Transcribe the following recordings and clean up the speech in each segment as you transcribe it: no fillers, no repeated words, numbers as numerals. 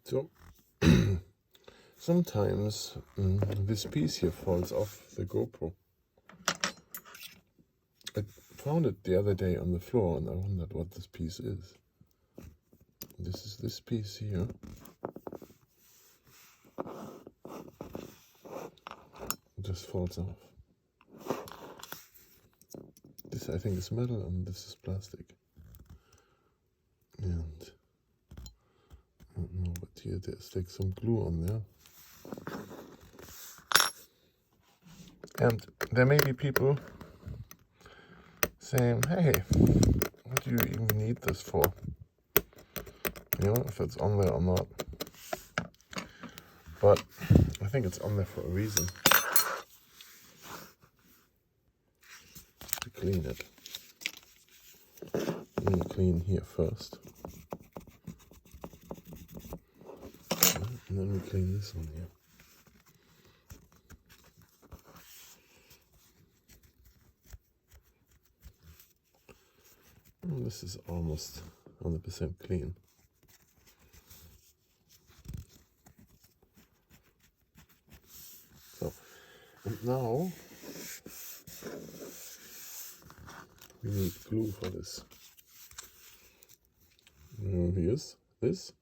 So sometimes this piece here falls off the GoPro. I found it the other day on the floor and I wondered what this piece is. This is this piece here. It just falls off. This I think is metal and this is plastic. And I don't know, but here there's like some glue on there. And there may be people saying, hey, what do you even need this for? You know, if it's on there or not. But I think it's on there for a reason. To clean it. I'm going to clean here first. And then we clean this one here. And this is almost 100% clean. So, and now we need glue for this. Here's this.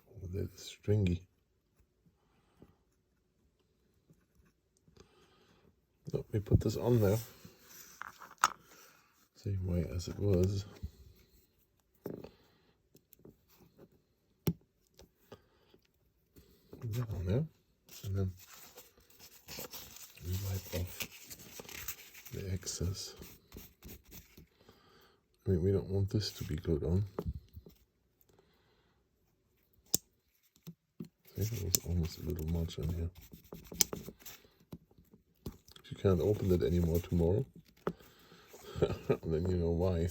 Oh, that's stringy. So we put this on there. Same way as it was. Put that on there. And then we wipe off the excess. I mean, we don't want this to be glued on. See, there was almost a little much in here. If you can't open it anymore tomorrow, then you know why.